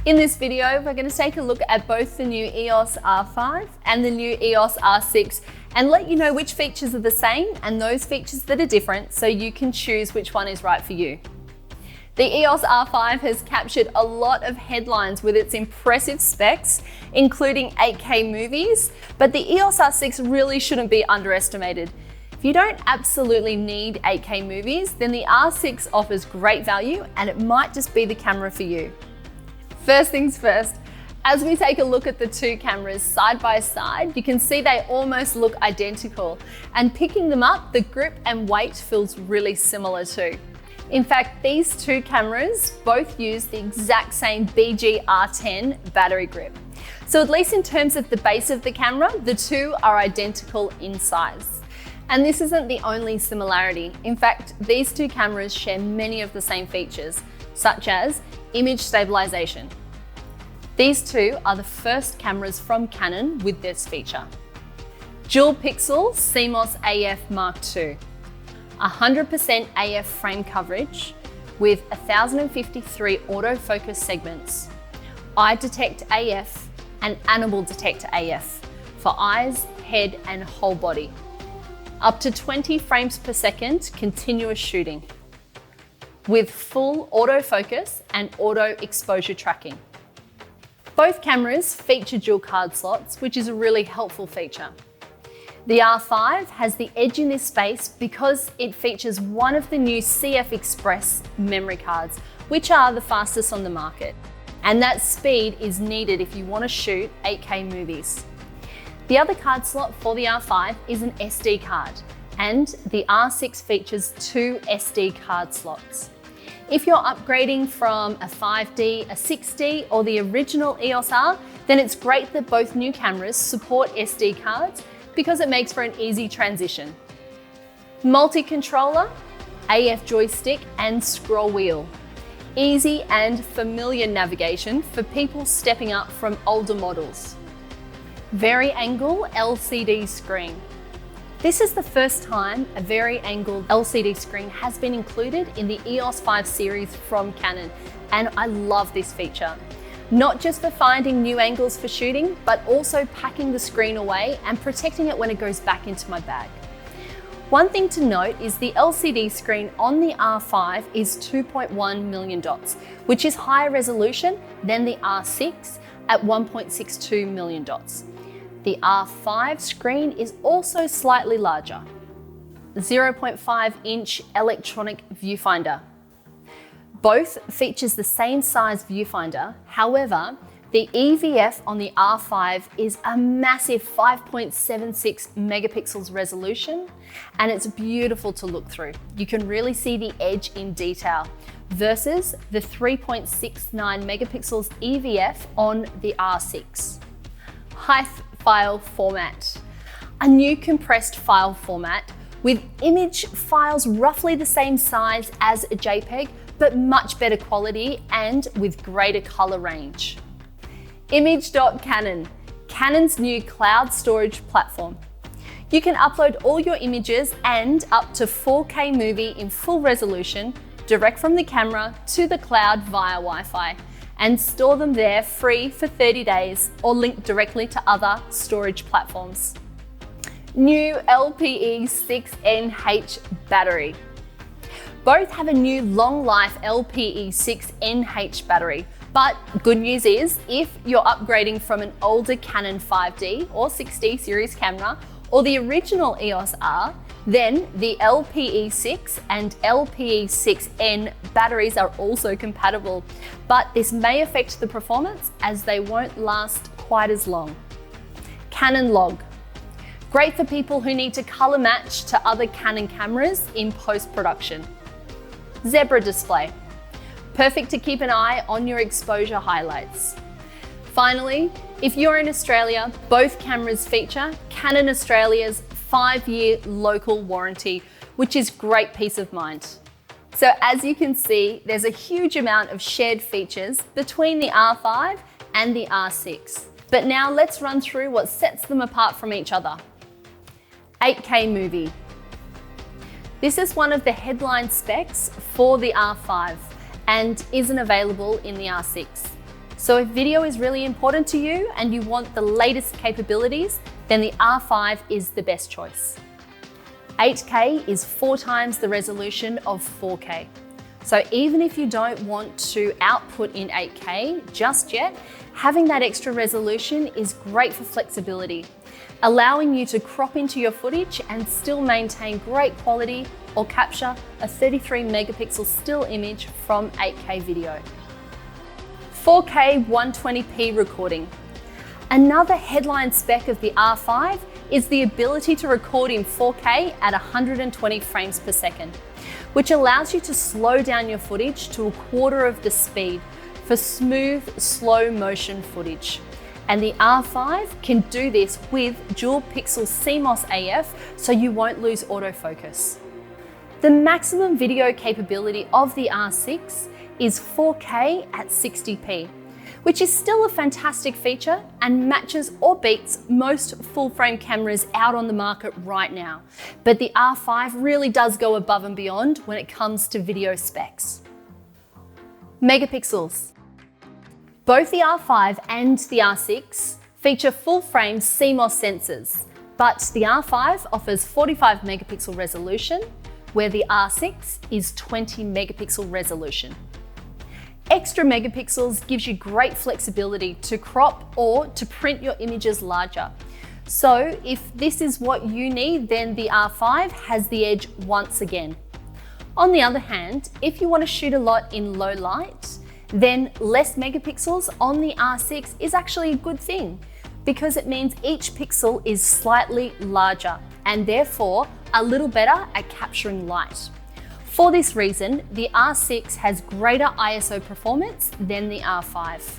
In this video, we're going to take a look at both the new EOS R5 and the new EOS R6 and let you know which features are the same and those features that are different so you can choose which one is right for you. The EOS R5 has captured a lot of headlines with its impressive specs, including 8K movies, but the EOS R6 really shouldn't be underestimated. If you don't absolutely need 8K movies, then the R6 offers great value and it might just be the camera for you. First things first, as we take a look at the two cameras side by side, you can see they almost look identical, and picking them up, the grip and weight feels really similar too. In fact, these two cameras both use the exact same BG-R10 battery grip. So at least in terms of the base of the camera, the two are identical in size. And this isn't the only similarity. In fact, these two cameras share many of the same features, such as image stabilization. These two are the first cameras from Canon with this feature. Dual pixel CMOS AF Mark II, 100% AF frame coverage with 1053 autofocus segments, eye detect AF and animal detect AF for eyes, head and whole body. Up to 20 frames per second continuous shooting with full autofocus and auto exposure tracking. Both cameras feature dual card slots, which is a really helpful feature. The R5 has the edge in this space because it features one of the new CF Express memory cards, which are the fastest on the market. And that speed is needed if you want to shoot 8K movies. The other card slot for the R5 is an SD card, and the R6 features two SD card slots. If you're upgrading from a 5D, a 6D, or the original EOS R, then it's great that both new cameras support SD cards because it makes for an easy transition. Multi-controller, AF joystick, and scroll wheel. Easy and familiar navigation for people stepping up from older models. Vari-angle LCD screen. This is the first time a vari-angled LCD screen has been included in the EOS 5 series from Canon, and I love this feature. Not just for finding new angles for shooting, but also packing the screen away and protecting it when it goes back into my bag. One thing to note is the LCD screen on the R5 is 2.1 million dots, which is higher resolution than the R6 at 1.62 million dots. The R5 screen is also slightly larger. 0.5-inch electronic viewfinder. Both features the same size viewfinder, however, the EVF on the R5 is a massive 5.76 megapixels resolution, and it's beautiful to look through. You can really see the edge in detail versus the 3.69 megapixels EVF on the R6. High file format. A new compressed file format with image files roughly the same size as a JPEG, but much better quality and with greater color range. Image.Canon, Canon's new cloud storage platform. You can upload all your images and up to 4K movie in full resolution direct from the camera to the cloud via Wi-Fi, and store them there free for 30 days or link directly to other storage platforms. New LPE6NH battery. Both have a new long life LPE6NH battery, but good news is if you're upgrading from an older Canon 5D or 6D series camera or the original EOS R, then the LPE6 and LPE6N batteries are also compatible, but this may affect the performance as they won't last quite as long. Canon Log. Great for people who need to color match to other Canon cameras in post-production. Zebra display. Perfect to keep an eye on your exposure highlights. Finally, if you're in Australia, both cameras feature Canon Australia's 5-year local warranty, which is great peace of mind. So as you can see, there's a huge amount of shared features between the R5 and the R6. But now let's run through what sets them apart from each other. 8K movie. This is one of the headline specs for the R5 and isn't available in the R6. So if video is really important to you and you want the latest capabilities, then the R5 is the best choice. 8K is 4 times the resolution of 4K. So even if you don't want to output in 8K just yet, having that extra resolution is great for flexibility, allowing you to crop into your footage and still maintain great quality or capture a 33 megapixel still image from 8K video. 4K 120p recording. Another headline spec of the R5 is the ability to record in 4K at 120 frames per second, which allows you to slow down your footage to a quarter of the speed for smooth, slow motion footage. And the R5 can do this with dual pixel CMOS AF, so you won't lose autofocus. The maximum video capability of the R6 is 4K at 60p, which is still a fantastic feature and matches or beats most full-frame cameras out on the market right now. But the R5 really does go above and beyond when it comes to video specs. Megapixels. Both the R5 and the R6 feature full-frame CMOS sensors, but the R5 offers 45 megapixel resolution, where the R6 is 20 megapixel resolution. Extra megapixels gives you great flexibility to crop or to print your images larger. So if this is what you need, then the R5 has the edge once again. On the other hand, if you want to shoot a lot in low light, then less megapixels on the R6 is actually a good thing, because it means each pixel is slightly larger and therefore a little better at capturing light. For this reason, the R6 has greater ISO performance than the R5.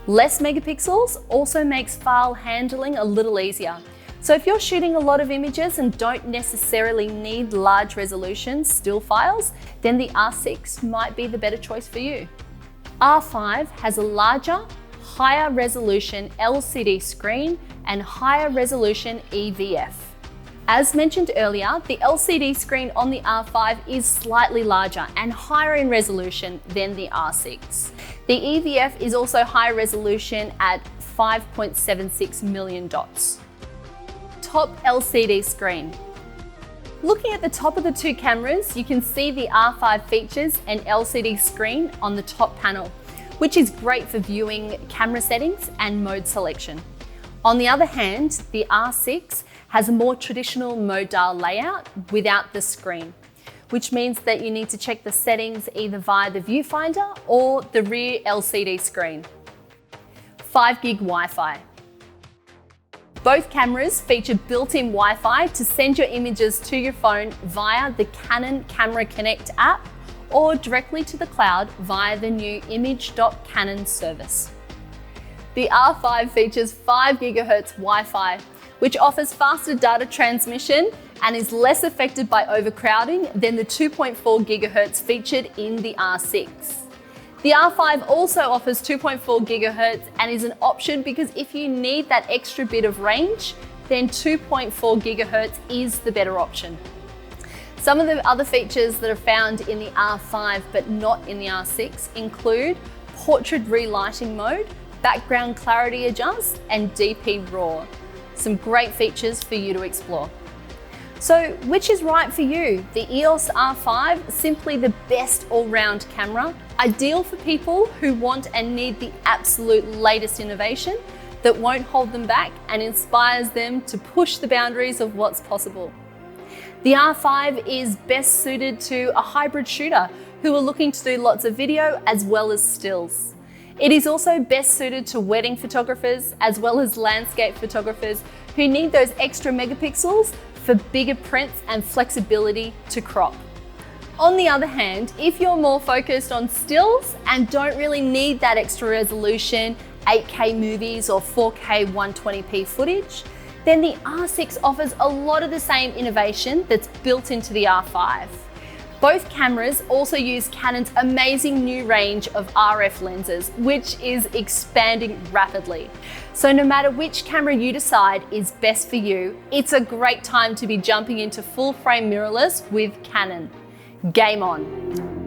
Less megapixels also makes file handling a little easier. So if you're shooting a lot of images and don't necessarily need large resolution still files, then the R6 might be the better choice for you. R5 has a larger, higher resolution LCD screen and higher resolution EVF. As mentioned earlier, the LCD screen on the R5 is slightly larger and higher in resolution than the R6. The EVF is also higher resolution at 5.76 million dots. Top LCD screen. Looking at the top of the two cameras, you can see the R5 features an LCD screen on the top panel, which is great for viewing camera settings and mode selection. On the other hand, the R6 has a more traditional mode dial layout without the screen, which means that you need to check the settings either via the viewfinder or the rear LCD screen. 5 gig Wi-Fi. Both cameras feature built-in Wi-Fi to send your images to your phone via the Canon Camera Connect app or directly to the cloud via the new image.canon service. The R5 features 5 GHz Wi-Fi, which offers faster data transmission and is less affected by overcrowding than the 2.4 GHz featured in the R6. The R5 also offers 2.4 GHz and is an option because if you need that extra bit of range, then 2.4 GHz is the better option. Some of the other features that are found in the R5 but not in the R6 include portrait relighting mode, background clarity adjust, and DP RAW. Some great features for you to explore. So which is right for you? The EOS R5, simply the best all-round camera, ideal for people who want and need the absolute latest innovation that won't hold them back and inspires them to push the boundaries of what's possible. The R5 is best suited to a hybrid shooter who are looking to do lots of video as well as stills. It is also best suited to wedding photographers as well as landscape photographers who need those extra megapixels for bigger prints and flexibility to crop. On the other hand, if you're more focused on stills and don't really need that extra resolution, 8K movies or 4K 120p footage, then the R6 offers a lot of the same innovation that's built into the R5. Both cameras also use Canon's amazing new range of RF lenses, which is expanding rapidly. So no matter which camera you decide is best for you, it's a great time to be jumping into full frame mirrorless with Canon. Game on.